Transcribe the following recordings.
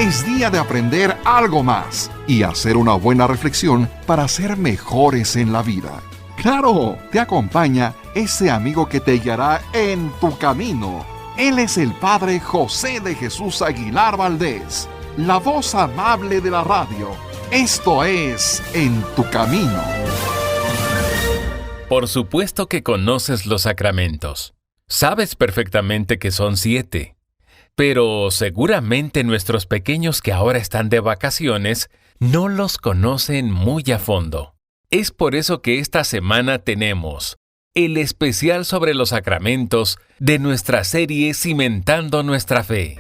Es día de aprender algo más y hacer una buena reflexión para ser mejores en la vida. ¡Claro! Te acompaña ese amigo que te guiará en tu camino. Él es el Padre José de Jesús Aguilar Valdés, la voz amable de la radio. Esto es En tu Camino. Por supuesto que conoces los sacramentos. Sabes perfectamente que son 7. Pero seguramente nuestros pequeños que ahora están de vacaciones no los conocen muy a fondo. Es por eso que esta semana tenemos el especial sobre los sacramentos de nuestra serie Cimentando Nuestra Fe.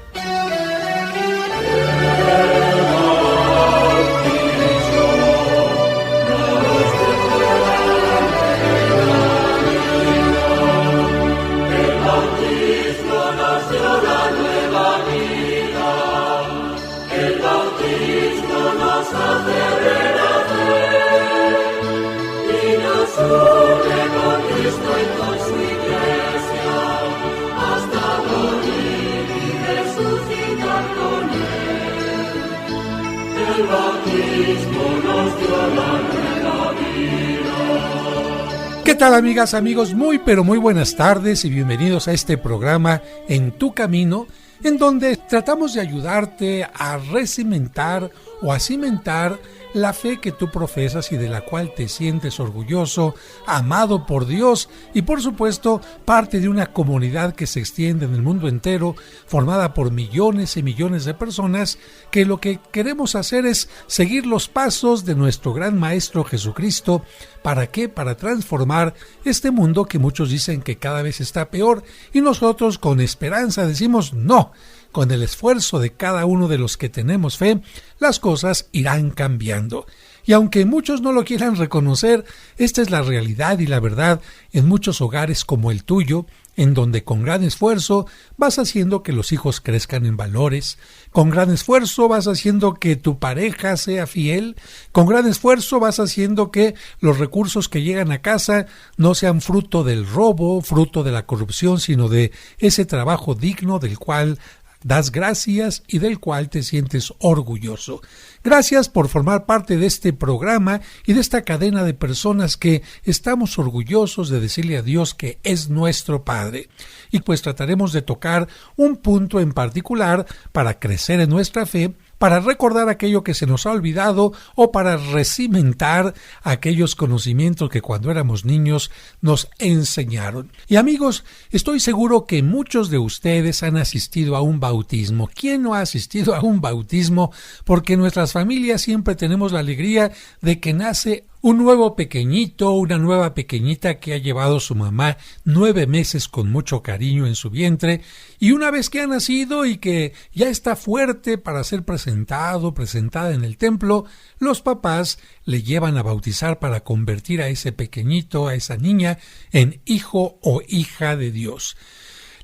¿Qué tal, amigas, amigos? Muy buenas tardes y bienvenidos a este programa En tu Camino, en donde tratamos de ayudarte a recimentar o a cimentar la fe que tú profesas y de la cual te sientes orgulloso, amado por Dios y por supuesto parte de una comunidad que se extiende en el mundo entero, formada por millones y millones de personas que lo que queremos hacer es seguir los pasos de nuestro gran Maestro Jesucristo. ¿Para qué? Para transformar este mundo que muchos dicen que cada vez está peor y nosotros con esperanza decimos no. Con el esfuerzo de cada uno de los que tenemos fe, las cosas irán cambiando. Y aunque muchos no lo quieran reconocer, esta es la realidad y la verdad en muchos hogares como el tuyo, en donde con gran esfuerzo vas haciendo que los hijos crezcan en valores, con gran esfuerzo vas haciendo que tu pareja sea fiel, con gran esfuerzo vas haciendo que los recursos que llegan a casa no sean fruto del robo, fruto de la corrupción, sino de ese trabajo digno del cual das gracias y del cual te sientes orgulloso. Gracias por formar parte de este programa y de esta cadena de personas que estamos orgullosos de decirle a Dios que es nuestro Padre. Y pues trataremos de tocar un punto en particular para crecer en nuestra fe, para recordar aquello que se nos ha olvidado o para recimentar aquellos conocimientos que cuando éramos niños nos enseñaron. Y amigos, estoy seguro que muchos de ustedes han asistido a un bautismo. ¿Quién no ha asistido a un bautismo? Porque en nuestras familias siempre tenemos la alegría de que nace un nuevo pequeñito, una nueva pequeñita que ha llevado su mamá 9 meses con mucho cariño en su vientre, y una vez que ha nacido y que ya está fuerte para ser presentada en el templo, los papás le llevan a bautizar para convertir a ese pequeñito, a esa niña, en hijo o hija de Dios.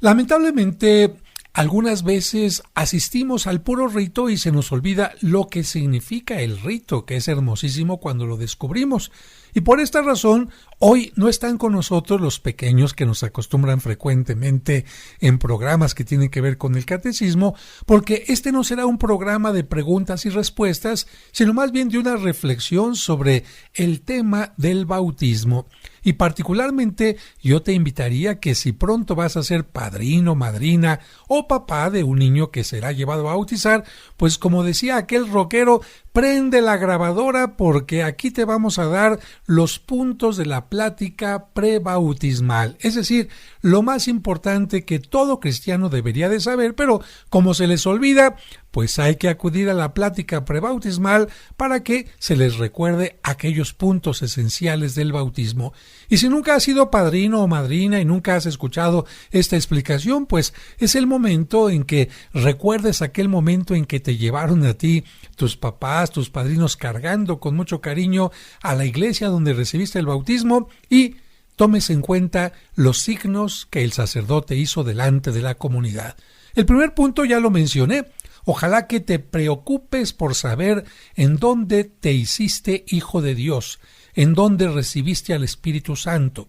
Lamentablemente, algunas veces asistimos al puro rito y se nos olvida lo que significa el rito, que es hermosísimo cuando lo descubrimos. Y por esta razón, hoy no están con nosotros los pequeños que nos acostumbran frecuentemente en programas que tienen que ver con el catecismo, porque este no será un programa de preguntas y respuestas, sino más bien de una reflexión sobre el tema del bautismo. Y particularmente yo te invitaría que si pronto vas a ser padrino, madrina o papá de un niño que será llevado a bautizar, pues como decía aquel rockero, prende la grabadora porque aquí te vamos a dar los puntos de la plática prebautismal, es decir, lo más importante que todo cristiano debería de saber, pero como se les olvida, pues hay que acudir a la plática prebautismal para que se les recuerde aquellos puntos esenciales del bautismo. Y si nunca has sido padrino o madrina y nunca has escuchado esta explicación, pues es el momento en que recuerdes aquel momento en que te llevaron a ti tus papás, tus padrinos cargando con mucho cariño a la iglesia donde recibiste el bautismo y tomes en cuenta los signos que el sacerdote hizo delante de la comunidad. El primer punto ya lo mencioné. Ojalá que te preocupes por saber en dónde te hiciste hijo de Dios, en dónde recibiste al Espíritu Santo,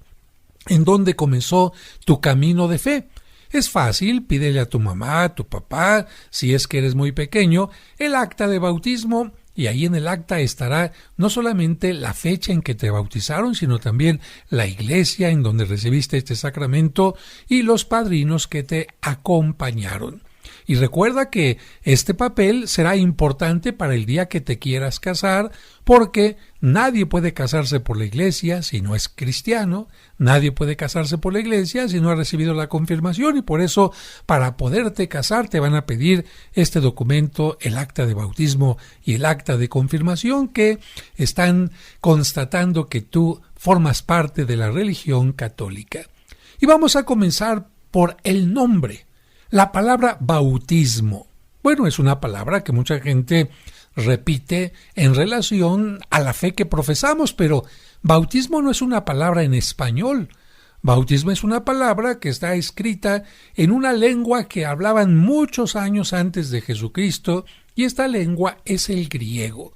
en dónde comenzó tu camino de fe. Es fácil, pídele a tu mamá, a tu papá, si es que eres muy pequeño, el acta de bautismo, y ahí en el acta estará no solamente la fecha en que te bautizaron, sino también la iglesia en donde recibiste este sacramento y los padrinos que te acompañaron. Y recuerda que este papel será importante para el día que te quieras casar, porque nadie puede casarse por la iglesia si no es cristiano, nadie puede casarse por la iglesia si no ha recibido la confirmación, y por eso para poderte casar te van a pedir este documento, el acta de bautismo y el acta de confirmación, que están constatando que tú formas parte de la religión católica. Y vamos a comenzar por el nombre. La palabra bautismo, bueno, es una palabra que mucha gente repite en relación a la fe que profesamos, pero bautismo no es una palabra en español. Bautismo es una palabra que está escrita en una lengua que hablaban muchos años antes de Jesucristo, y esta lengua es el griego.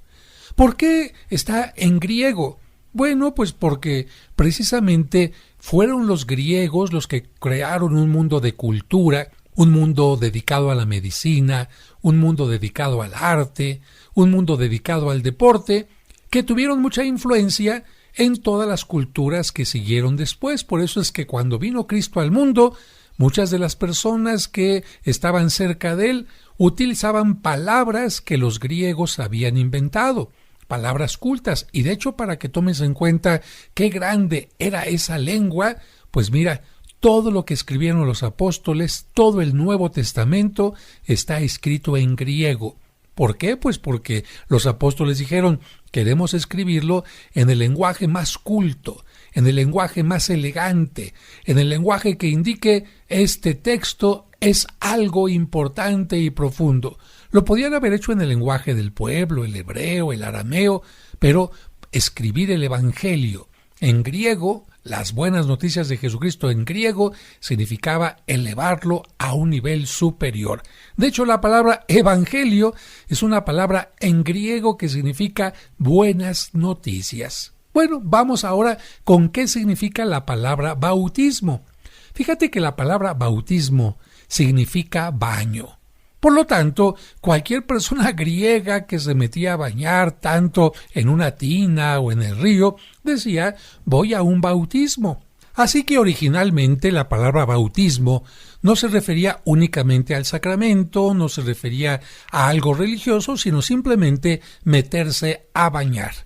¿Por qué está en griego? Bueno, pues porque precisamente fueron los griegos los que crearon un mundo de cultura, un mundo dedicado a la medicina, un mundo dedicado al arte, un mundo dedicado al deporte, que tuvieron mucha influencia en todas las culturas que siguieron después. Por eso es que cuando vino Cristo al mundo, muchas de las personas que estaban cerca de él utilizaban palabras que los griegos habían inventado, palabras cultas. Y de hecho, para que tomes en cuenta qué grande era esa lengua, pues mira, todo lo que escribieron los apóstoles, todo el Nuevo Testamento está escrito en griego. ¿Por qué? Pues porque los apóstoles dijeron, queremos escribirlo en el lenguaje más culto, en el lenguaje más elegante, en el lenguaje que indique este texto es algo importante y profundo. Lo podían haber hecho en el lenguaje del pueblo, el hebreo, el arameo, pero escribir el Evangelio en griego, las buenas noticias de Jesucristo en griego, significaba elevarlo a un nivel superior. De hecho, la palabra evangelio es una palabra en griego que significa buenas noticias. Bueno, vamos ahora con qué significa la palabra bautismo. Fíjate que la palabra bautismo significa baño. Por lo tanto, cualquier persona griega que se metía a bañar tanto en una tina o en el río decía, voy a un bautismo. Así que originalmente la palabra bautismo no se refería únicamente al sacramento, no se refería a algo religioso, sino simplemente meterse a bañar.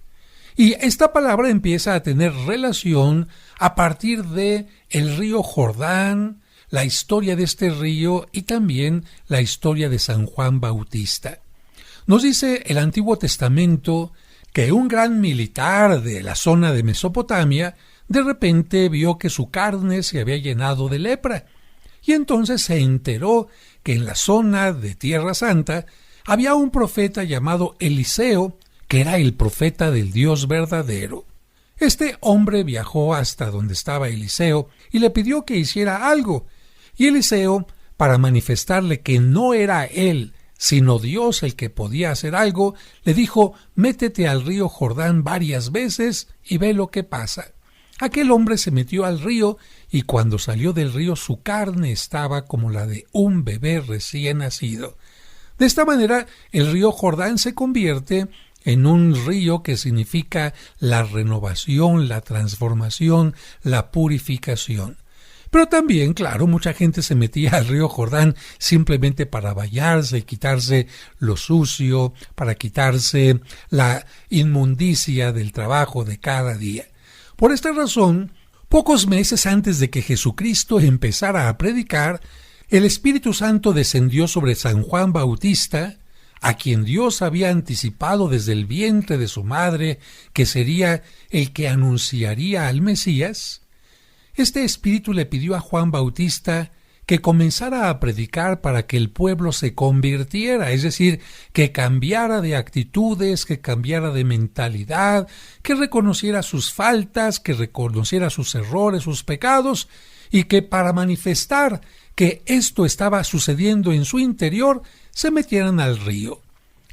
Y esta palabra empieza a tener relación a partir de el río Jordán, la historia de este río y también la historia de San Juan Bautista. Nos dice el Antiguo Testamento que un gran militar de la zona de Mesopotamia de repente vio que su carne se había llenado de lepra, y entonces se enteró que en la zona de Tierra Santa había un profeta llamado Eliseo, que era el profeta del Dios verdadero. Este hombre viajó hasta donde estaba Eliseo y le pidió que hiciera algo, y Eliseo, para manifestarle que no era él, sino Dios el que podía hacer algo, le dijo, métete al río Jordán varias veces y ve lo que pasa. Aquel hombre se metió al río y cuando salió del río su carne estaba como la de un bebé recién nacido. De esta manera el río Jordán se convierte en un río que significa la renovación, la transformación, la purificación. Pero también, claro, mucha gente se metía al río Jordán simplemente para bañarse, quitarse lo sucio, para quitarse la inmundicia del trabajo de cada día. Por esta razón, pocos meses antes de que Jesucristo empezara a predicar, el Espíritu Santo descendió sobre San Juan Bautista, a quien Dios había anticipado desde el vientre de su madre que sería el que anunciaría al Mesías. Este espíritu le pidió a Juan Bautista que comenzara a predicar para que el pueblo se convirtiera, es decir, que cambiara de actitudes, que cambiara de mentalidad, que reconociera sus faltas, que reconociera sus errores, sus pecados, y que para manifestar que esto estaba sucediendo en su interior, se metieran al río.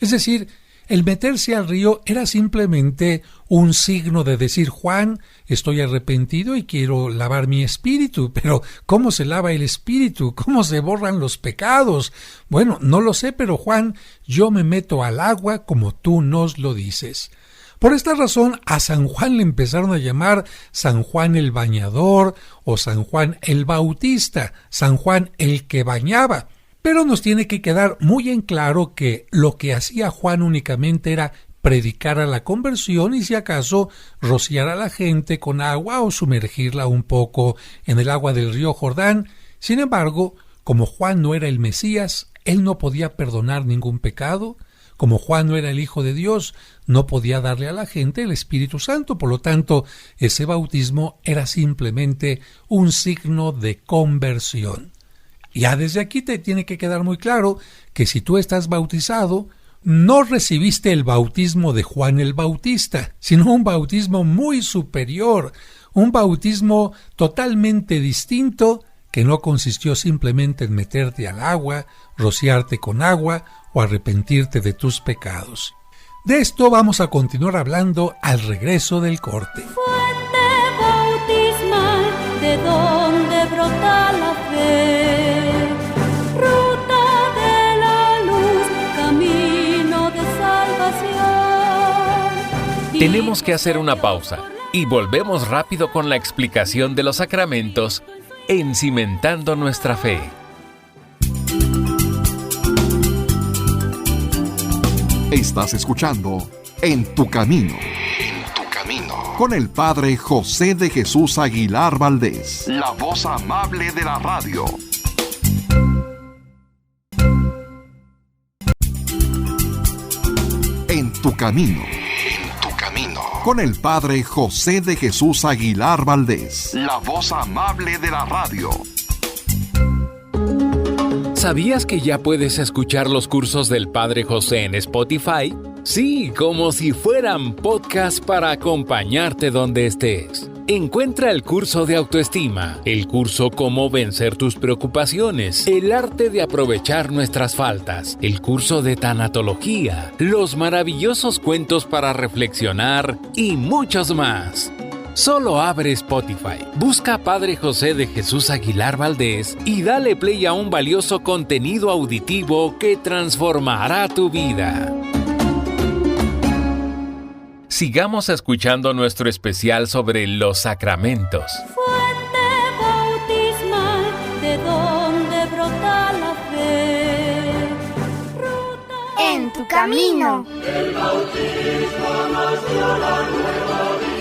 Es decir, El meterse al río era simplemente un signo de decir: Juan, estoy arrepentido y quiero lavar mi espíritu. Pero ¿cómo se lava el espíritu? ¿Cómo se borran los pecados? Bueno, no lo sé, pero Juan, yo me meto al agua como tú nos lo dices. Por esta razón, a San Juan le empezaron a llamar San Juan el Bañador o San Juan el Bautista, San Juan el que bañaba. Pero nos tiene que quedar muy en claro que lo que hacía Juan únicamente era predicar a la conversión y si acaso rociar a la gente con agua o sumergirla un poco en el agua del río Jordán. Sin embargo, como Juan no era el Mesías, él no podía perdonar ningún pecado. Como Juan no era el Hijo de Dios, no podía darle a la gente el Espíritu Santo. Por lo tanto, ese bautismo era simplemente un signo de conversión. Ya desde aquí te tiene que quedar muy claro que si tú estás bautizado, no recibiste el bautismo de Juan el Bautista, sino un bautismo muy superior, un bautismo totalmente distinto que no consistió simplemente en meterte al agua, rociarte con agua o arrepentirte de tus pecados. De esto vamos a continuar hablando al regreso del corte. Fuente bautismal, de donde brota la fe, ruta de la luz, camino de salvación. Tenemos que hacer una pausa y volvemos rápido con la explicación de los sacramentos en Cimentando Nuestra Fe. Estás escuchando En tu Camino. En tu Camino. Con el Padre José de Jesús Aguilar Valdés, la voz amable de la radio. En tu Camino. En tu Camino. Con el Padre José de Jesús Aguilar Valdés, la voz amable de la radio. ¿Sabías que ya puedes escuchar los cursos del Padre José en Spotify? Sí, como si fueran podcasts para acompañarte donde estés. Encuentra el curso de autoestima, el curso Cómo vencer tus preocupaciones, el arte de aprovechar nuestras faltas, el curso de tanatología, los maravillosos cuentos para reflexionar y muchos más. Solo abre Spotify, busca Padre José de Jesús Aguilar Valdés y dale play a un valioso contenido auditivo que transformará tu vida. Sigamos escuchando nuestro especial sobre los sacramentos. Fuente bautismal, de donde brota la fe, ruta En tu Camino. El bautismo nos dio la nueva vida.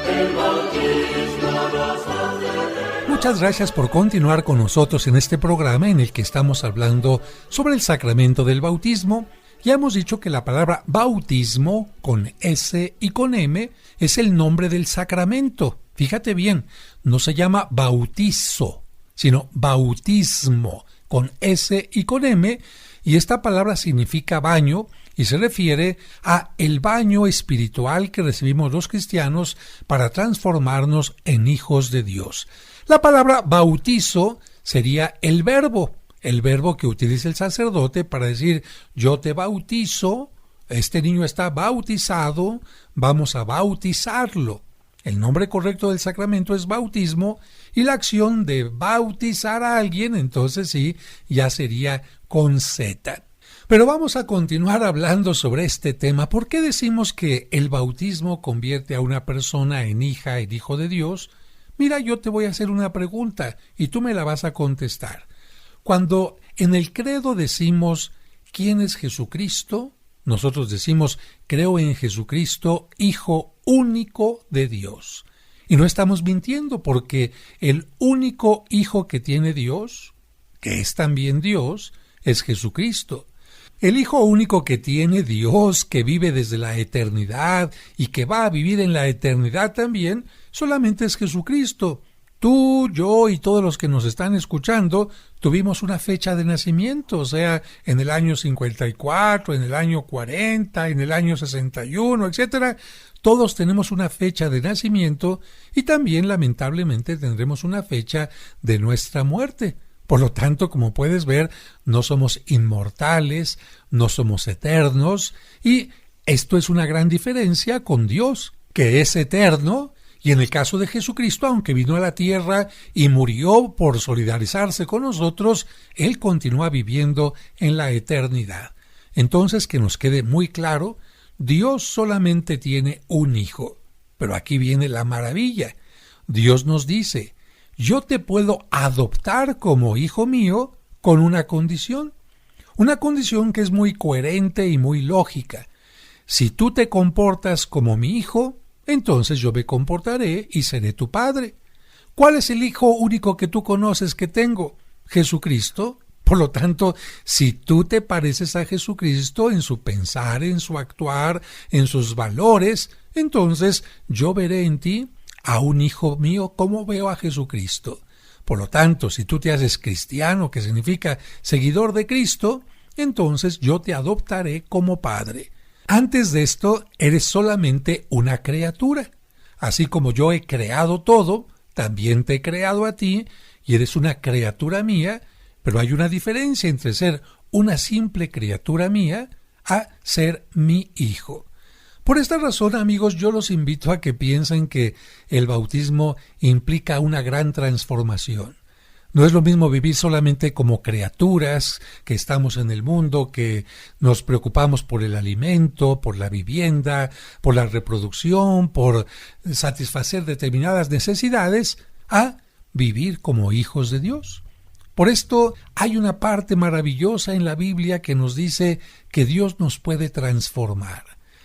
El bautismo nos hace. Muchas gracias por continuar con nosotros en este programa en el que estamos hablando sobre el sacramento del bautismo. Ya hemos dicho que la palabra bautismo, con S y con M, es el nombre del sacramento. Fíjate bien, no se llama bautizo, sino bautismo, con S y con M, y esta palabra significa baño y se refiere a el baño espiritual que recibimos los cristianos para transformarnos en hijos de Dios. La palabra bautizo sería el verbo que utiliza el sacerdote para decir: yo te bautizo, este niño está bautizado, vamos a bautizarlo. El nombre correcto del sacramento es bautismo y la acción de bautizar a alguien, entonces sí, ya sería con Z. Pero vamos a continuar hablando sobre este tema. ¿Por qué decimos que el bautismo convierte a una persona en hija, en hijo de Dios? Mira, yo te voy a hacer una pregunta y tú me la vas a contestar. Cuando en el credo decimos ¿quién es Jesucristo?, nosotros decimos: creo en Jesucristo, Hijo único de Dios. Y no estamos mintiendo, porque el único Hijo que tiene Dios, que es también Dios, es Jesucristo. El Hijo único que tiene Dios, que vive desde la eternidad y que va a vivir en la eternidad también, solamente es Jesucristo. Tú, yo y todos los que nos están escuchando tuvimos una fecha de nacimiento, o sea, en el año 54, en el año 40, en el año 61, etcétera. Todos tenemos una fecha de nacimiento y también, lamentablemente, tendremos una fecha de nuestra muerte. Por lo tanto, como puedes ver, no somos inmortales, no somos eternos, y esto es una gran diferencia con Dios, que es eterno, y en el caso de Jesucristo, aunque vino a la tierra y murió por solidarizarse con nosotros, Él continúa viviendo en la eternidad. Entonces, que nos quede muy claro, Dios solamente tiene un hijo. Pero aquí viene la maravilla. Dios nos dice, yo te puedo adoptar como hijo mío con una condición que es muy coherente y muy lógica. Si tú te comportas como mi hijo, entonces yo me comportaré y seré tu padre. ¿Cuál es el hijo único que tú conoces que tengo? Jesucristo. Por lo tanto, si tú te pareces a Jesucristo en su pensar, en su actuar, en sus valores, entonces yo veré en ti a un hijo mío como veo a Jesucristo. Por lo tanto, si tú te haces cristiano, que significa seguidor de Cristo, entonces yo te adoptaré como padre. Antes de esto, eres solamente una criatura. Así como yo he creado todo, también te he creado a ti, y eres una criatura mía, pero hay una diferencia entre ser una simple criatura mía a ser mi hijo. Por esta razón, amigos, yo los invito a que piensen que el bautismo implica una gran transformación. No es lo mismo vivir solamente como criaturas que estamos en el mundo, que nos preocupamos por el alimento, por la vivienda, por la reproducción, por satisfacer determinadas necesidades, a vivir como hijos de Dios. Por esto hay una parte maravillosa en la Biblia que nos dice que Dios nos puede transformar,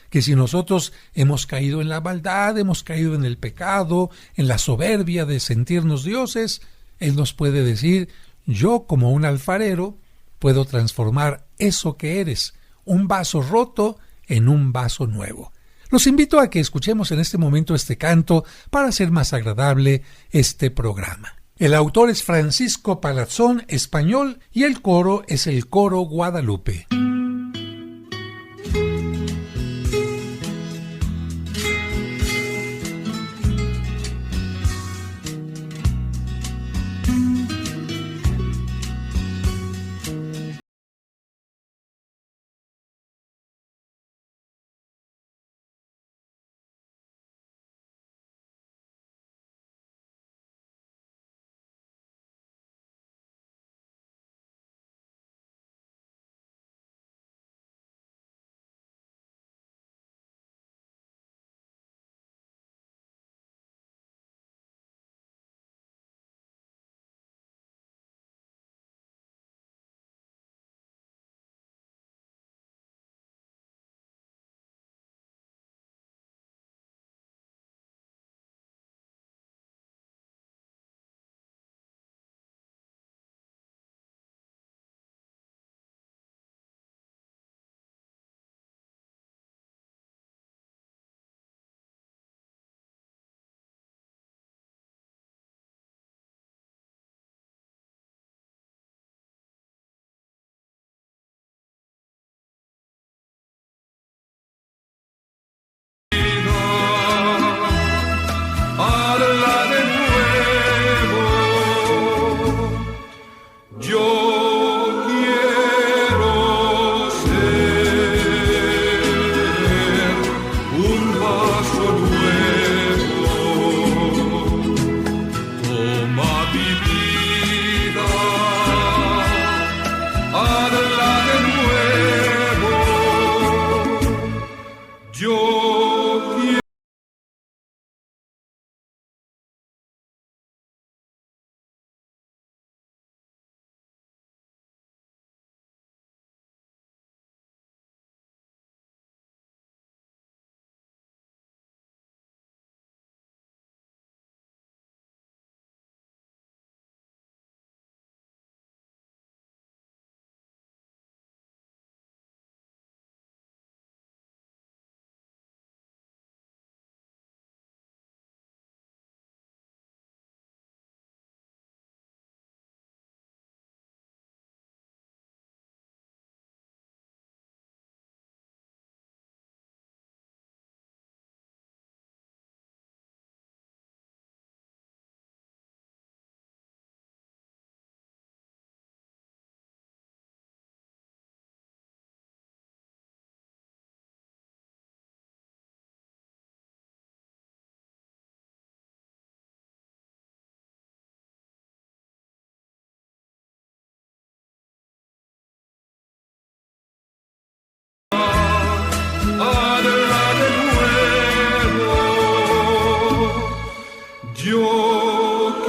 que si nosotros hemos caído en la maldad, hemos caído en el pecado, en la soberbia de sentirnos dioses, Él nos puede decir, yo como un alfarero puedo transformar eso que eres, un vaso roto en un vaso nuevo. Los invito a que escuchemos en este momento este canto para hacer más agradable este programa. El autor es Francisco Palazzón, español, y el coro es el Coro Guadalupe.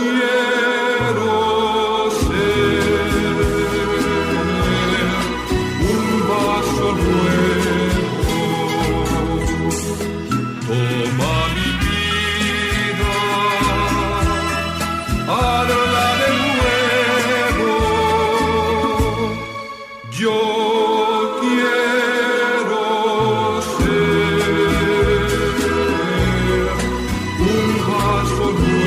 quiero ser un vaso nuevo. Toma mi vida, hazla de nuevo. Yo quiero ser un vaso nuevo.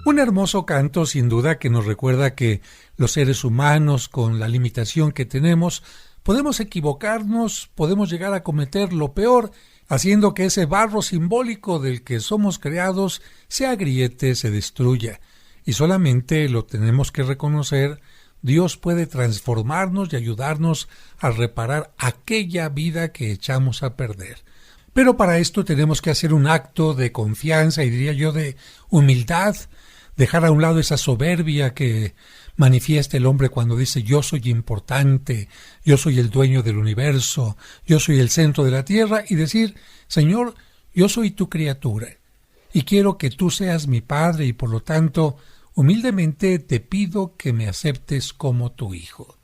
Un hermoso canto, sin duda, que nos recuerda que los seres humanos, con la limitación que tenemos, podemos equivocarnos, podemos llegar a cometer lo peor, haciendo que ese barro simbólico del que somos creados se agriete, se destruya. Y solamente lo tenemos que reconocer. Dios puede transformarnos y ayudarnos a reparar aquella vida que echamos a perder. Pero para esto tenemos que hacer un acto de confianza y, diría yo, de humildad, dejar a un lado esa soberbia que manifiesta el hombre cuando dice yo soy importante, yo soy el dueño del universo, yo soy el centro de la tierra, y decir, Señor, yo soy tu criatura y quiero que tú seas mi Padre y por lo tanto humildemente te pido que me aceptes como tu hijo.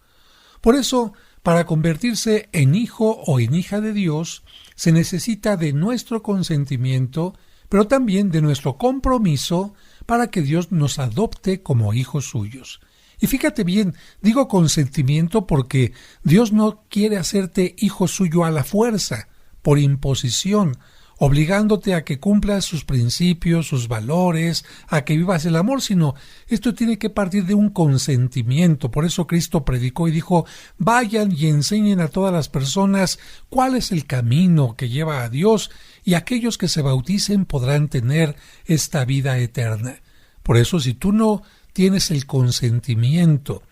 Por eso, para convertirse en hijo o en hija de Dios, se necesita de nuestro consentimiento, pero también de nuestro compromiso para que Dios nos adopte como hijos suyos. Y fíjate bien, digo consentimiento porque Dios no quiere hacerte hijo suyo a la fuerza, por imposición, obligándote a que cumplas sus principios, sus valores, a que vivas el amor, sino esto tiene que partir de un consentimiento. Por eso Cristo predicó y dijo, vayan y enseñen a todas las personas cuál es el camino que lleva a Dios, y aquellos que se bauticen podrán tener esta vida eterna. Por eso, si tú no tienes el consentimiento,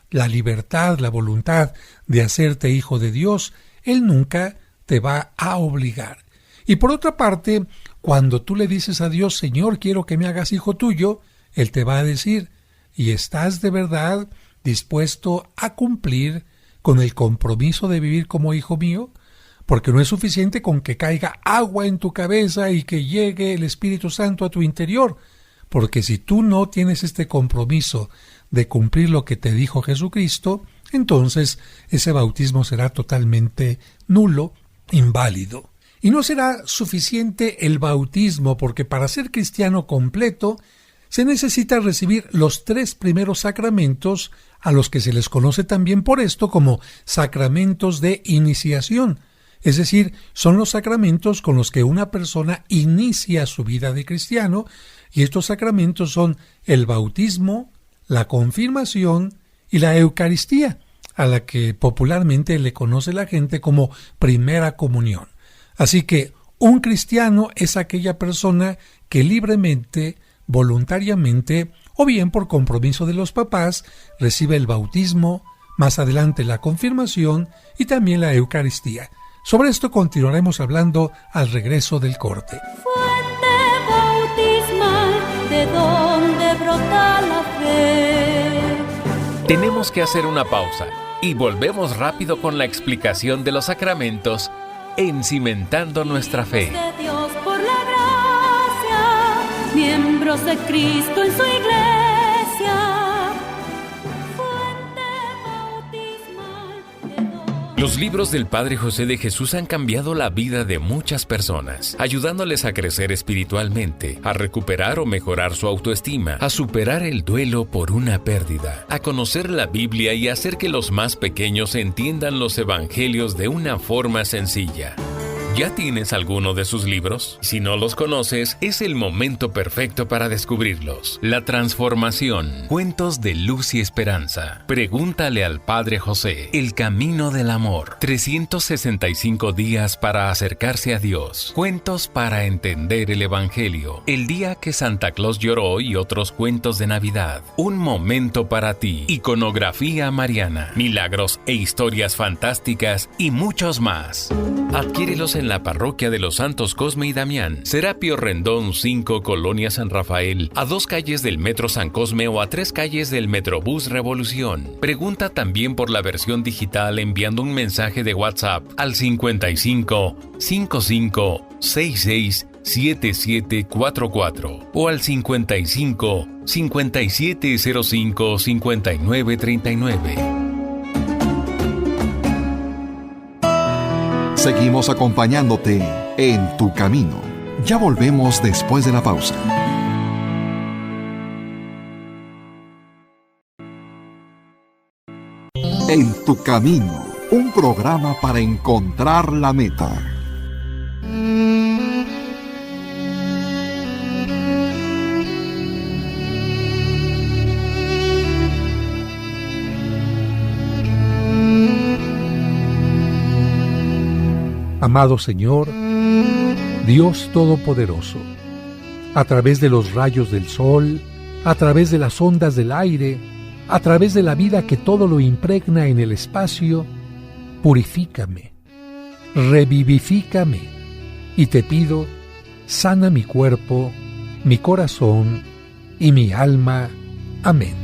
la libertad, la voluntad de hacerte hijo de Dios, Él nunca te va a obligar. Y por otra parte, cuando tú le dices a Dios, Señor, quiero que me hagas hijo tuyo, Él te va a decir, ¿y estás de verdad dispuesto a cumplir con el compromiso de vivir como hijo mío? Porque no es suficiente con que caiga agua en tu cabeza y que llegue el Espíritu Santo a tu interior, porque si tú no tienes este compromiso de cumplir lo que te dijo Jesucristo, entonces ese bautismo será totalmente nulo, inválido. Y no será suficiente el bautismo, porque para ser cristiano completo se necesita recibir los 3 primeros sacramentos, a los que se les conoce también por esto como sacramentos de iniciación. Es decir, son los sacramentos con los que una persona inicia su vida de cristiano, y estos sacramentos son el bautismo, la confirmación y la Eucaristía, a la que popularmente le conoce la gente como primera comunión. Así que un cristiano es aquella persona que libremente, voluntariamente, o bien por compromiso de los papás, recibe el bautismo, más adelante la confirmación y también la Eucaristía. Sobre esto continuaremos hablando al regreso del corte. Fuente bautismal, de donde brota la fe. Tenemos que hacer una pausa y volvemos rápido con la explicación de los sacramentos en Cimentando Nuestra Fe. De Dios por la gracia, miembros de Cristo en su iglesia. Fuente bautismal, de donde... Los libros del Padre José de Jesús han cambiado la vida de muchas personas, ayudándoles a crecer espiritualmente, a recuperar o mejorar su autoestima, a superar el duelo por una pérdida, a conocer la Biblia y hacer que los más pequeños entiendan los evangelios de una forma sencilla. ¿Ya tienes alguno de sus libros? Si no los conoces, es el momento perfecto para descubrirlos. La Transformación, Cuentos de Luz y Esperanza. Pregúntale al Padre José. El Camino del Amor. 365 días para acercarse a Dios. Cuentos para entender el Evangelio. El día que Santa Claus lloró y otros cuentos de Navidad. Un momento para ti. Iconografía mariana. Milagros e historias fantásticas y muchos más. Adquiérelos en en la parroquia de los Santos Cosme y Damián, Serapio Rendón 5, Colonia San Rafael, a 2 calles del Metro San Cosme o a 3 calles del Metrobús Revolución. Pregunta también por la versión digital enviando un mensaje de WhatsApp al 55 55 66 7744 o al 55 5705 5939. Seguimos acompañándote en tu camino. Ya volvemos después de la pausa. En tu camino, un programa para encontrar la meta. Amado Señor, Dios Todopoderoso, a través de los rayos del sol, a través de las ondas del aire, a través de la vida que todo lo impregna en el espacio, purifícame, revivifícame, y te pido, sana mi cuerpo, mi corazón y mi alma. Amén.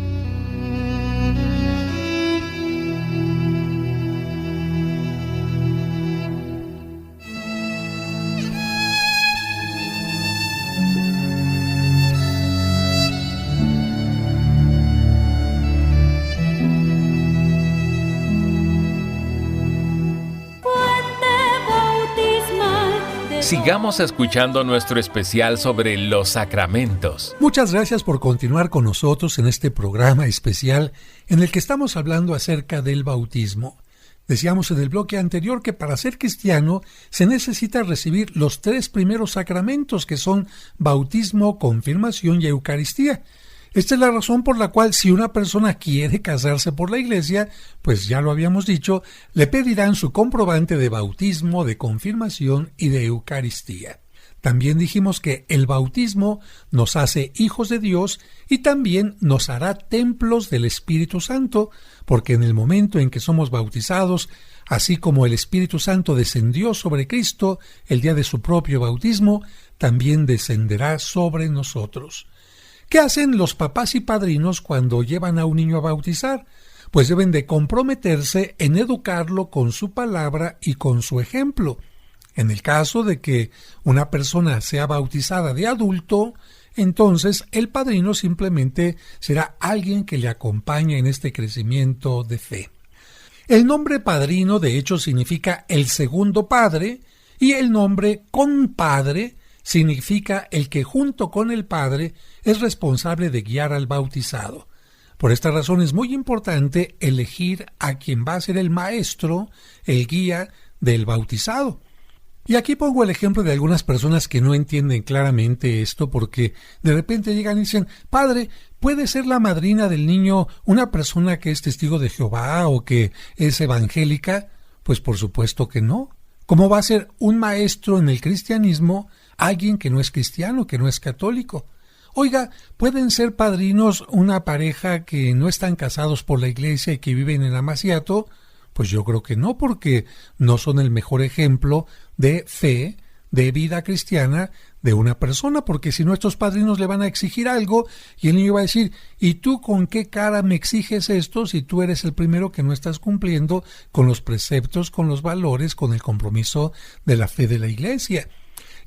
Sigamos escuchando nuestro especial sobre los sacramentos. Muchas gracias por continuar con nosotros en este programa especial en el que estamos hablando acerca del bautismo. Decíamos en el bloque anterior que para ser cristiano se necesita recibir los 3 primeros sacramentos, que son bautismo, confirmación y Eucaristía. Esta es la razón por la cual si una persona quiere casarse por la iglesia, pues ya lo habíamos dicho, le pedirán su comprobante de bautismo, de confirmación y de Eucaristía. También dijimos que el bautismo nos hace hijos de Dios y también nos hará templos del Espíritu Santo, porque en el momento en que somos bautizados, así como el Espíritu Santo descendió sobre Cristo el día de su propio bautismo, también descenderá sobre nosotros. ¿Qué hacen los papás y padrinos cuando llevan a un niño a bautizar? Pues deben de comprometerse en educarlo con su palabra y con su ejemplo. En el caso de que una persona sea bautizada de adulto, entonces el padrino simplemente será alguien que le acompañe en este crecimiento de fe. El nombre padrino de hecho significa el segundo padre y el nombre compadre significa el que junto con el padre es responsable de guiar al bautizado. Por esta razón es muy importante elegir a quien va a ser el maestro, el guía del bautizado. Y aquí pongo el ejemplo de algunas personas que no entienden claramente esto porque de repente llegan y dicen: Padre, ¿puede ser la madrina del niño una persona que es testigo de Jehová o que es evangélica? Pues por supuesto que no. ¿Cómo va a ser un maestro en el cristianismo alguien que no es cristiano, que no es católico? Oiga, ¿pueden ser padrinos una pareja que no están casados por la iglesia y que viven en amaciato? Pues yo creo que no, porque no son el mejor ejemplo de fe, de vida cristiana de una persona, porque si no estos padrinos le van a exigir algo y el niño va a decir: ¿y tú con qué cara me exiges esto si tú eres el primero que no estás cumpliendo con los preceptos, con los valores, con el compromiso de la fe de la iglesia?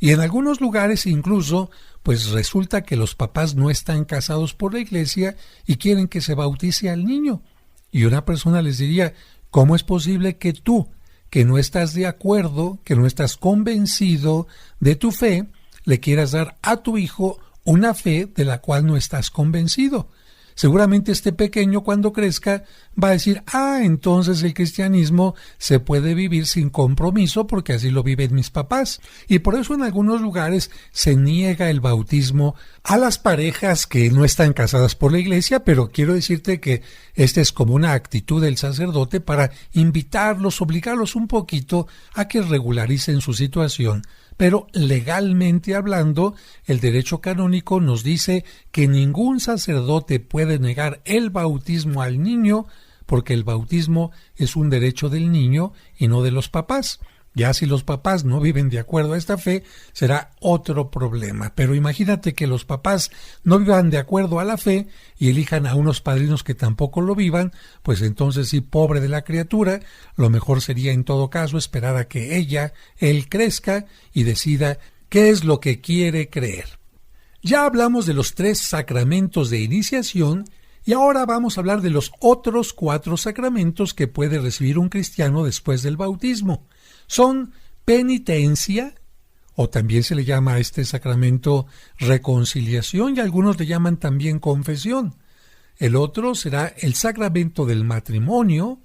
Y en algunos lugares incluso, pues resulta que los papás no están casados por la iglesia y quieren que se bautice al niño. Y una persona les diría: ¿cómo es posible que tú, que no estás de acuerdo, que no estás convencido de tu fe, le quieras dar a tu hijo una fe de la cual no estás convencido? Seguramente este pequeño cuando crezca va a decir: entonces el cristianismo se puede vivir sin compromiso porque así lo viven mis papás. Y por eso en algunos lugares se niega el bautismo a las parejas que no están casadas por la iglesia, pero quiero decirte que esta es como una actitud del sacerdote para invitarlos, obligarlos un poquito a que regularicen su situación. Pero legalmente hablando, el derecho canónico nos dice que ningún sacerdote puede negar el bautismo al niño, porque el bautismo es un derecho del niño y no de los papás. Ya si los papás no viven de acuerdo a esta fe, será otro problema. Pero imagínate que los papás no vivan de acuerdo a la fe y elijan a unos padrinos que tampoco lo vivan, pues entonces sí, pobre de la criatura, lo mejor sería en todo caso esperar a que él crezca y decida qué es lo que quiere creer. Ya hablamos de los 3 sacramentos de iniciación y ahora vamos a hablar de los otros 4 sacramentos que puede recibir un cristiano después del bautismo. Son penitencia, o también se le llama a este sacramento reconciliación, y algunos le llaman también confesión. El otro será el sacramento del matrimonio,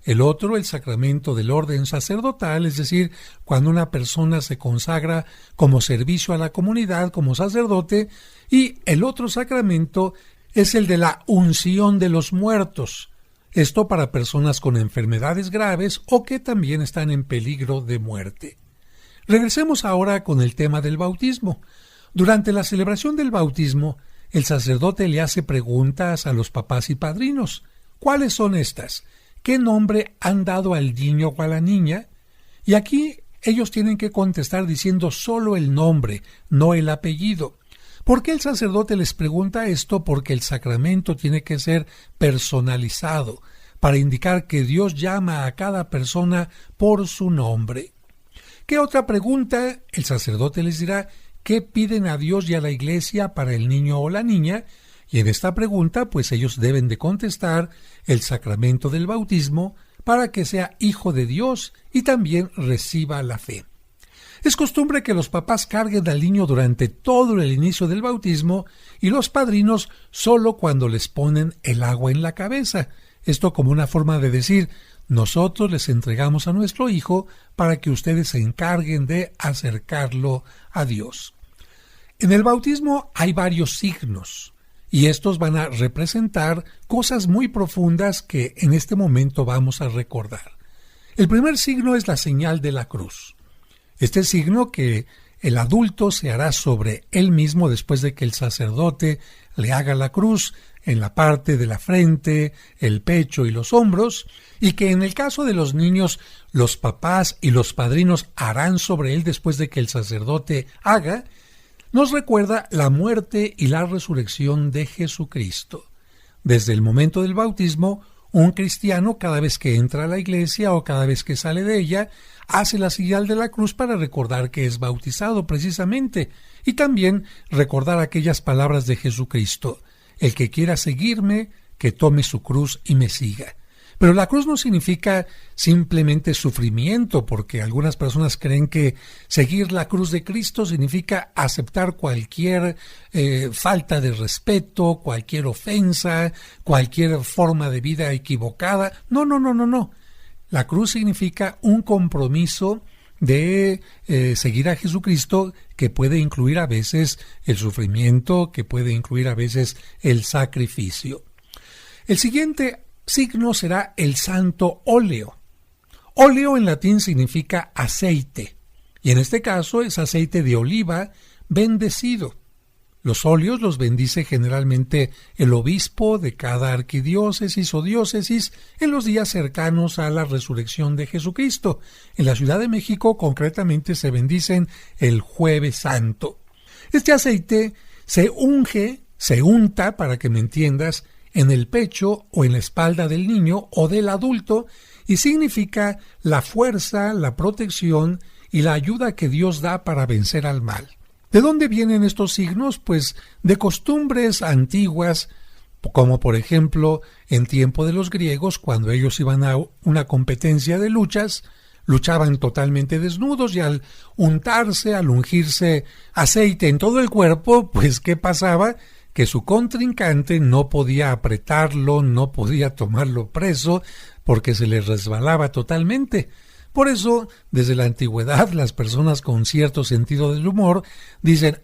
el otro el sacramento del orden sacerdotal, es decir, cuando una persona se consagra como servicio a la comunidad, como sacerdote, y el otro sacramento es el de la unción de los muertos. Esto para personas con enfermedades graves o que también están en peligro de muerte. Regresemos ahora con el tema del bautismo. Durante la celebración del bautismo, el sacerdote le hace preguntas a los papás y padrinos. ¿Cuáles son estas? ¿Qué nombre han dado al niño o a la niña? Y aquí ellos tienen que contestar diciendo solo el nombre, no el apellido. ¿Por qué el sacerdote les pregunta esto? Porque el sacramento tiene que ser personalizado, para indicar que Dios llama a cada persona por su nombre. ¿Qué otra pregunta? El sacerdote les dirá qué piden a Dios y a la Iglesia para el niño o la niña, y en esta pregunta pues ellos deben de contestar el sacramento del bautismo para que sea hijo de Dios y también reciba la fe. Es costumbre que los papás carguen al niño durante todo el inicio del bautismo y los padrinos solo cuando les ponen el agua en la cabeza. Esto como una forma de decir, nosotros les entregamos a nuestro hijo para que ustedes se encarguen de acercarlo a Dios. En el bautismo hay varios signos y estos van a representar cosas muy profundas que en este momento vamos a recordar. El primer signo es la señal de la cruz. Este signo que el adulto se hará sobre él mismo después de que el sacerdote le haga la cruz en la parte de la frente, el pecho y los hombros, y que en el caso de los niños, los papás y los padrinos harán sobre él después de que el sacerdote haga, nos recuerda la muerte y la resurrección de Jesucristo. Desde el momento del bautismo, un cristiano cada vez que entra a la iglesia o cada vez que sale de ella, hace la señal de la cruz para recordar que es bautizado precisamente y también recordar aquellas palabras de Jesucristo. El que quiera seguirme, que tome su cruz y me siga. Pero la cruz no significa simplemente sufrimiento, porque algunas personas creen que seguir la cruz de Cristo significa aceptar cualquier falta de respeto, cualquier ofensa, cualquier forma de vida equivocada. No. La cruz significa un compromiso de seguir a Jesucristo que puede incluir a veces el sufrimiento, que puede incluir a veces el sacrificio. El siguiente signo será el santo óleo. Óleo en latín significa aceite, y en este caso es aceite de oliva bendecido. Los óleos los bendice generalmente el obispo de cada arquidiócesis o diócesis en los días cercanos a la resurrección de Jesucristo. En la Ciudad de México concretamente se bendicen el Jueves Santo. Este aceite se unta, para que me entiendas, en el pecho o en la espalda del niño o del adulto y significa la fuerza, la protección y la ayuda que Dios da para vencer al mal. ¿De dónde vienen estos signos? Pues de costumbres antiguas, como por ejemplo en tiempo de los griegos, cuando ellos iban a una competencia de luchas, luchaban totalmente desnudos y al untarse, al ungirse aceite en todo el cuerpo, pues ¿qué pasaba? Que su contrincante no podía apretarlo, no podía tomarlo preso, porque se le resbalaba totalmente. Por eso, desde la antigüedad, las personas con cierto sentido del humor dicen,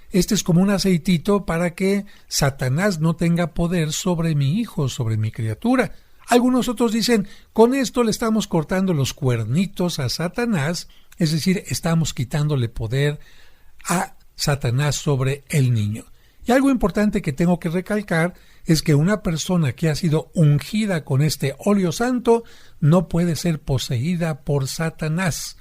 este es como un aceitito para que Satanás no tenga poder sobre mi hijo, sobre mi criatura. Algunos otros dicen, con esto le estamos cortando los cuernitos a Satanás, es decir, estamos quitándole poder a Satanás sobre el niño. Y algo importante que tengo que recalcar es que una persona que ha sido ungida con este óleo santo no puede ser poseída por Satanás.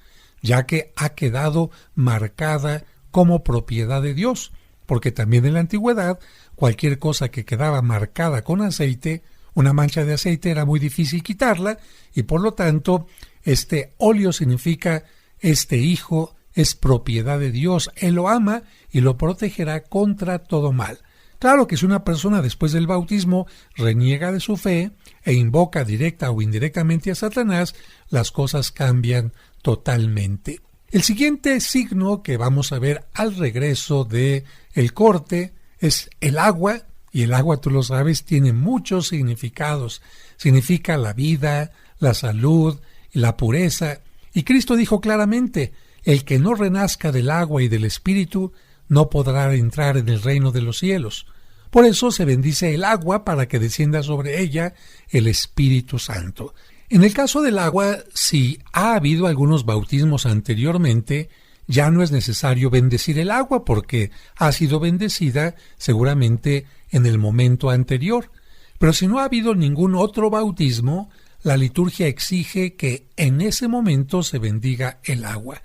ya que ha quedado marcada como propiedad de Dios, porque también en la antigüedad cualquier cosa que quedaba marcada con aceite, una mancha de aceite, era muy difícil quitarla, y por lo tanto este óleo significa este hijo es propiedad de Dios, Él lo ama y lo protegerá contra todo mal. Claro que si una persona después del bautismo reniega de su fe e invoca directa o indirectamente a Satanás, las cosas cambian totalmente. El siguiente signo que vamos a ver al regreso de el corte es el agua, y el agua, tú lo sabes, tiene muchos significados. Significa la vida, la salud y la pureza. Y Cristo dijo claramente, el que no renazca del agua y del Espíritu no podrá entrar en el reino de los cielos. Por eso se bendice el agua para que descienda sobre ella el Espíritu Santo. En el caso del agua, si ha habido algunos bautismos anteriormente, ya no es necesario bendecir el agua porque ha sido bendecida seguramente en el momento anterior. Pero si no ha habido ningún otro bautismo, la liturgia exige que en ese momento se bendiga el agua.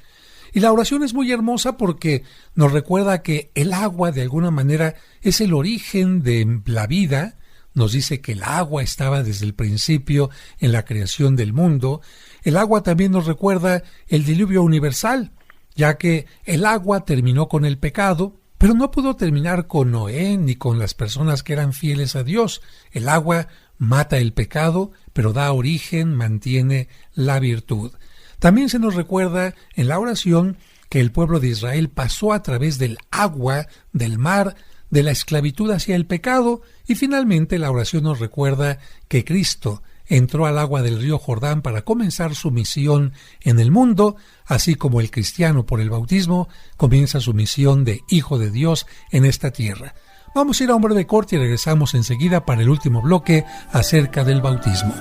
Y la oración es muy hermosa porque nos recuerda que el agua de alguna manera es el origen de la vida. Nos dice que el agua estaba desde el principio en la creación del mundo. El agua también nos recuerda el diluvio universal, ya que el agua terminó con el pecado, pero no pudo terminar con Noé ni con las personas que eran fieles a Dios. El agua mata el pecado, pero da origen, mantiene la virtud. También se nos recuerda en la oración que el pueblo de Israel pasó a través del agua, del mar, de la esclavitud hacia el pecado, y finalmente la oración nos recuerda que Cristo entró al agua del río Jordán para comenzar su misión en el mundo, así como el cristiano por el bautismo comienza su misión de Hijo de Dios en esta tierra. Vamos a ir a un breve corte y regresamos enseguida para el último bloque acerca del bautismo.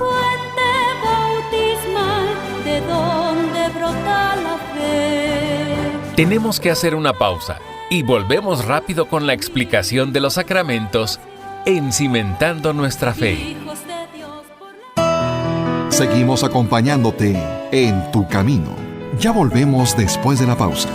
Tenemos que hacer una pausa y volvemos rápido con la explicación de los sacramentos en Cimentando Nuestra Fe. Seguimos acompañándote en tu camino. Ya volvemos después de la pausa.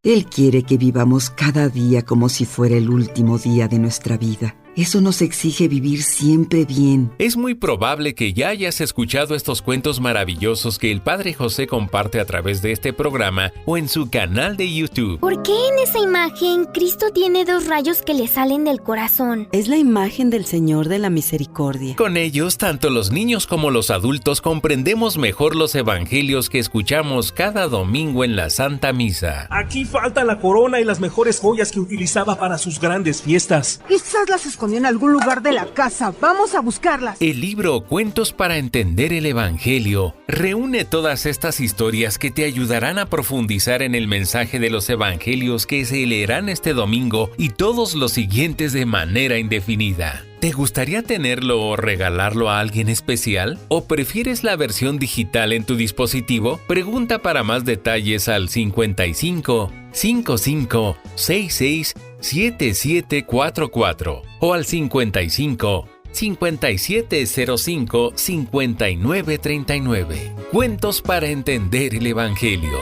Él quiere que vivamos cada día como si fuera el último día de nuestra vida. Eso nos exige vivir siempre bien. Es muy probable que ya hayas escuchado estos cuentos maravillosos que el Padre José comparte a través de este programa o en su canal de YouTube. ¿Por qué en esa imagen Cristo tiene 2 rayos que le salen del corazón? Es la imagen del Señor de la Misericordia. Con ellos, tanto los niños como los adultos comprendemos mejor los evangelios que escuchamos cada domingo en la Santa Misa. Aquí falta la corona y las mejores joyas que utilizaba para sus grandes fiestas. Quizás las escondió en algún lugar de la casa. Vamos a buscarlas. El libro Cuentos para entender el Evangelio reúne todas estas historias que te ayudarán a profundizar en el mensaje de los evangelios que se leerán este domingo y todos los siguientes de manera indefinida. ¿Te gustaría tenerlo o regalarlo a alguien especial? ¿O prefieres la versión digital en tu dispositivo? Pregunta para más detalles al 55 55 66 7744 o al 55 5705 5939. Cuentos para entender el Evangelio.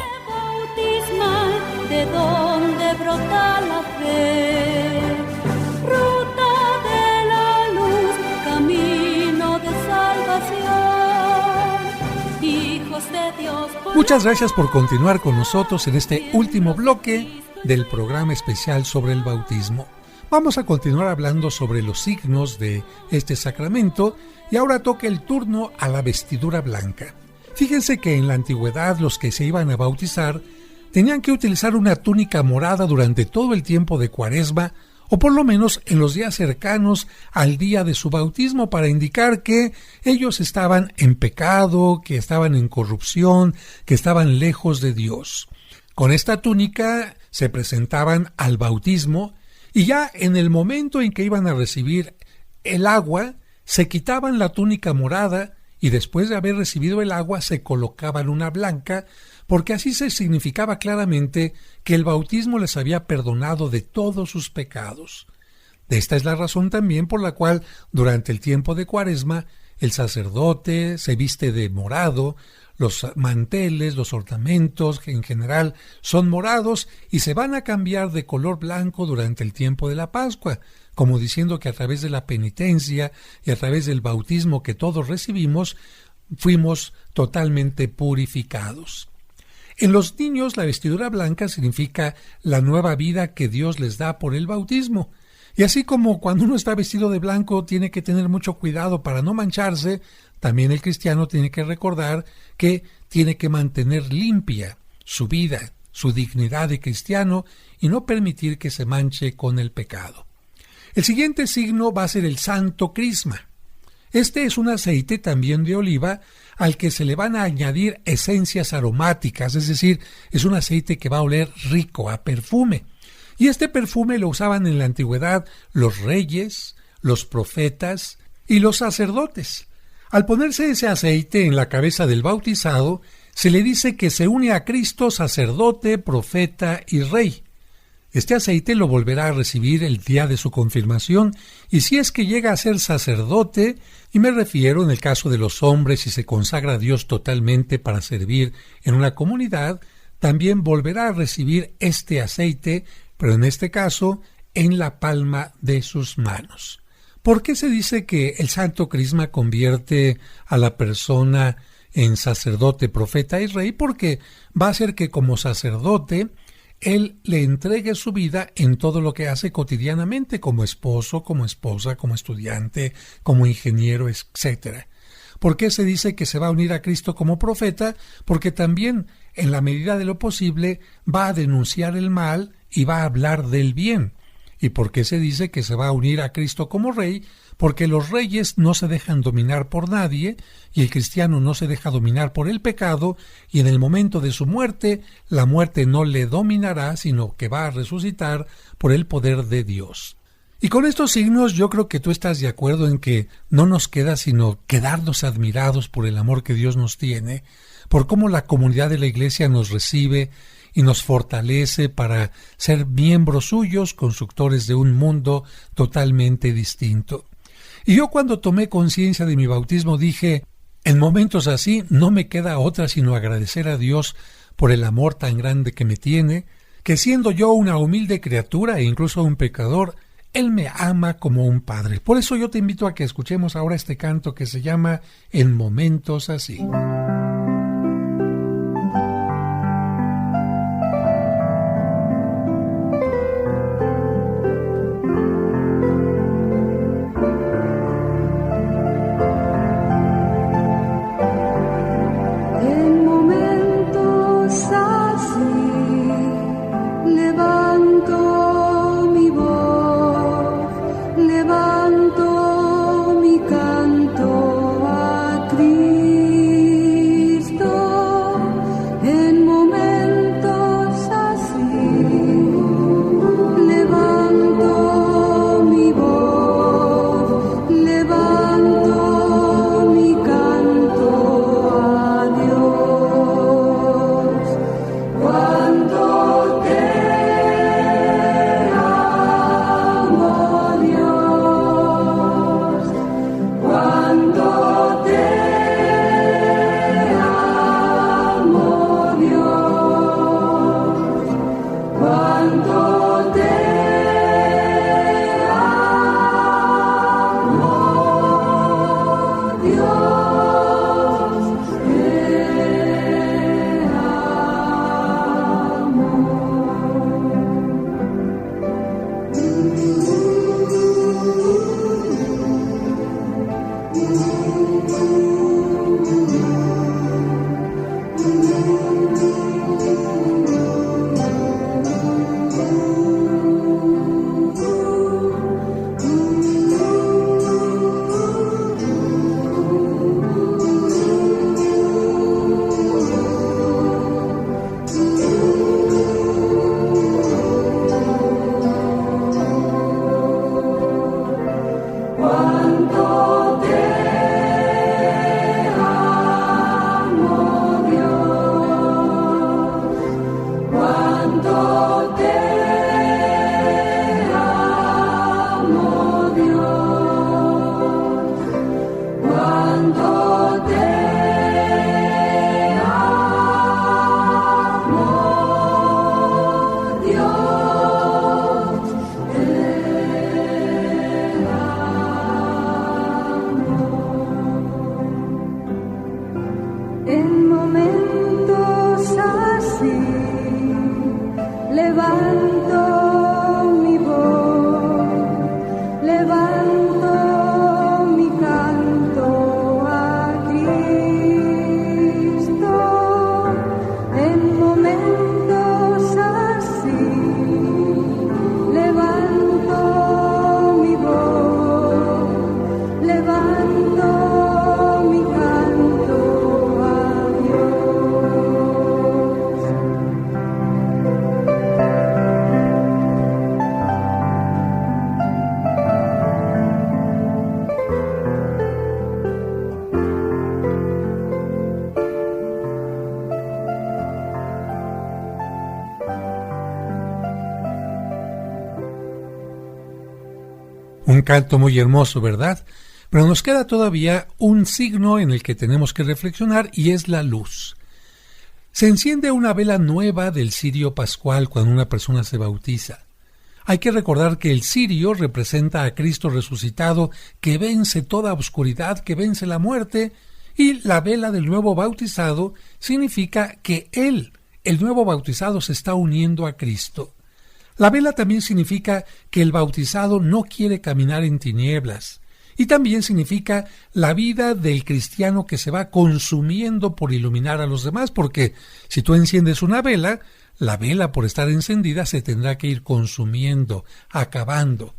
¿De dónde brota la fe? Ruta de la luz, camino de salvación. Hijos de Dios. Muchas gracias por continuar con nosotros en este último bloque del programa especial sobre el bautismo. Vamos a continuar hablando sobre los signos de este sacramento y ahora toca el turno a la vestidura blanca. Fíjense que en la antigüedad los que se iban a bautizar tenían que utilizar una túnica morada durante todo el tiempo de Cuaresma o por lo menos en los días cercanos al día de su bautismo para indicar que ellos estaban en pecado, que estaban en corrupción, que estaban lejos de Dios. Con esta túnica se presentaban al bautismo y ya en el momento en que iban a recibir el agua, se quitaban la túnica morada y después de haber recibido el agua se colocaban una blanca, porque así se significaba claramente que el bautismo les había perdonado de todos sus pecados. Esta es la razón también por la cual durante el tiempo de Cuaresma El sacerdote se viste de morado, los manteles, los ornamentos, que en general son morados, y se van a cambiar de color blanco durante el tiempo de la Pascua, como diciendo que a través de la penitencia y a través del bautismo que todos recibimos, fuimos totalmente purificados. En los niños, la vestidura blanca significa la nueva vida que Dios les da por el bautismo. Y así como cuando uno está vestido de blanco tiene que tener mucho cuidado para no mancharse, también el cristiano tiene que recordar que tiene que mantener limpia su vida, su dignidad de cristiano y no permitir que se manche con el pecado. El siguiente signo va a ser el santo crisma. Este es un aceite también de oliva al que se le van a añadir esencias aromáticas, es decir, es un aceite que va a oler rico, a perfume. Y este perfume lo usaban en la antigüedad los reyes, los profetas y los sacerdotes. Al ponerse ese aceite en la cabeza del bautizado, se le dice que se une a Cristo sacerdote, profeta y rey. Este aceite lo volverá a recibir el día de su confirmación, y si es que llega a ser sacerdote, y me refiero en el caso de los hombres si se consagra a Dios totalmente para servir en una comunidad, también volverá a recibir este aceite, pero en este caso en la palma de sus manos. ¿Por qué se dice que el santo crisma convierte a la persona en sacerdote, profeta y rey? Porque va a hacer que como sacerdote él le entregue su vida en todo lo que hace cotidianamente, como esposo, como esposa, como estudiante, como ingeniero, etc. ¿Por qué se dice que se va a unir a Cristo como profeta? Porque también, en la medida de lo posible, va a denunciar el mal y va a hablar del bien. ¿Y por qué se dice que se va a unir a Cristo como rey? Porque los reyes no se dejan dominar por nadie, y el cristiano no se deja dominar por el pecado, y en el momento de su muerte, la muerte no le dominará, sino que va a resucitar por el poder de Dios. Y con estos signos yo creo que tú estás de acuerdo en que no nos queda sino quedarnos admirados por el amor que Dios nos tiene, por cómo la comunidad de la Iglesia nos recibe y nos fortalece para ser miembros suyos, constructores de un mundo totalmente distinto. Y yo cuando tomé conciencia de mi bautismo dije, en momentos así no me queda otra sino agradecer a Dios por el amor tan grande que me tiene, que siendo yo una humilde criatura e incluso un pecador, Él me ama como un padre. Por eso yo te invito a que escuchemos ahora este canto que se llama En momentos así. canto muy hermoso, ¿verdad? Pero nos queda todavía un signo en el que tenemos que reflexionar y es la luz. Se enciende una vela nueva del cirio pascual cuando una persona se bautiza. Hay que recordar que el cirio representa a Cristo resucitado que vence toda oscuridad, que vence la muerte, y la vela del nuevo bautizado significa que él, el nuevo bautizado, se está uniendo a Cristo. La vela también significa que el bautizado no quiere caminar en tinieblas, y también significa la vida del cristiano que se va consumiendo por iluminar a los demás, porque si tú enciendes una vela, la vela por estar encendida se tendrá que ir consumiendo, acabando.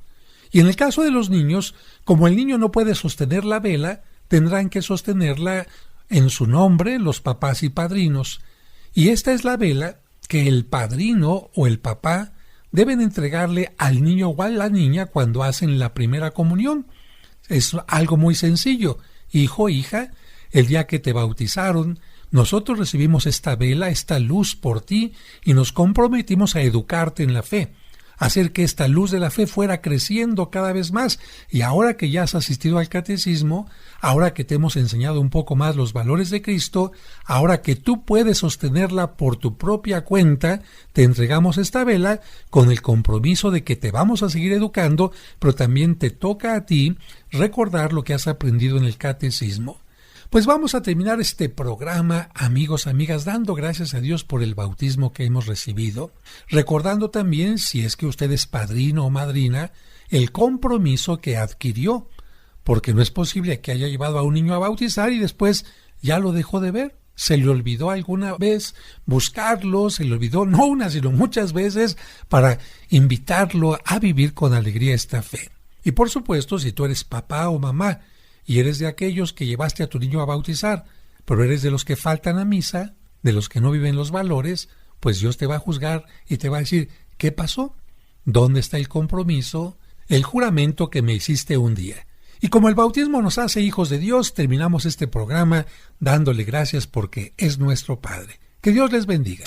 Y en el caso de los niños, como el niño no puede sostener la vela, tendrán que sostenerla en su nombre los papás y padrinos. Y esta es la vela que el padrino o el papá deben entregarle al niño o a la niña cuando hacen la primera comunión. Es algo muy sencillo. Hijo, hija, el día que te bautizaron, nosotros recibimos esta vela, esta luz por ti, y nos comprometimos a educarte en la fe, a hacer que esta luz de la fe fuera creciendo cada vez más. Y ahora que ya has asistido al catecismo, ahora que te hemos enseñado un poco más los valores de Cristo, ahora que tú puedes sostenerla por tu propia cuenta, te entregamos esta vela con el compromiso de que te vamos a seguir educando, pero también te toca a ti recordar lo que has aprendido en el catecismo. Pues vamos a terminar este programa, amigos, amigas, dando gracias a Dios por el bautismo que hemos recibido, recordando también, si es que usted es padrino o madrina, el compromiso que adquirió, porque no es posible que haya llevado a un niño a bautizar y después ya lo dejó de ver. Se le olvidó alguna vez buscarlo, se le olvidó no una, sino muchas veces para invitarlo a vivir con alegría esta fe. Y por supuesto, si tú eres papá o mamá, y eres de aquellos que llevaste a tu niño a bautizar, pero eres de los que faltan a misa, de los que no viven los valores, pues Dios te va a juzgar y te va a decir, ¿qué pasó? ¿Dónde está el compromiso, el juramento que me hiciste un día? Y como el bautismo nos hace hijos de Dios, terminamos este programa dándole gracias porque es nuestro Padre. Que Dios les bendiga.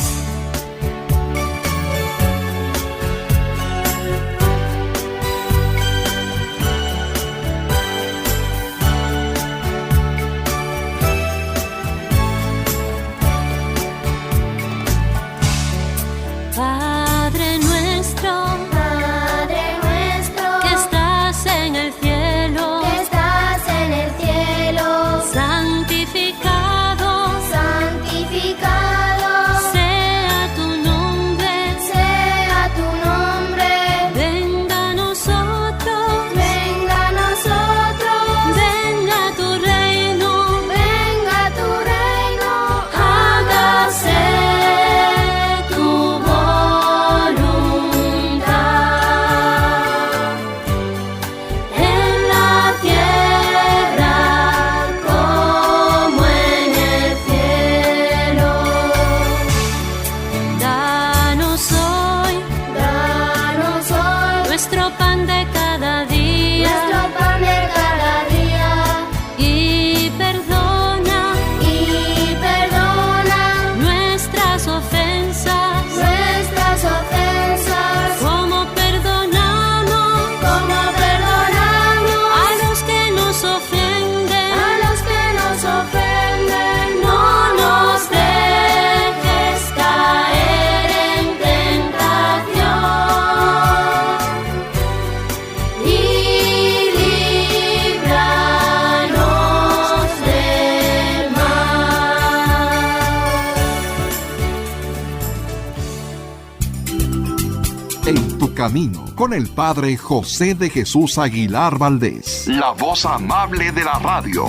Camino con el Padre José de Jesús Aguilar Valdés, la voz amable de la radio.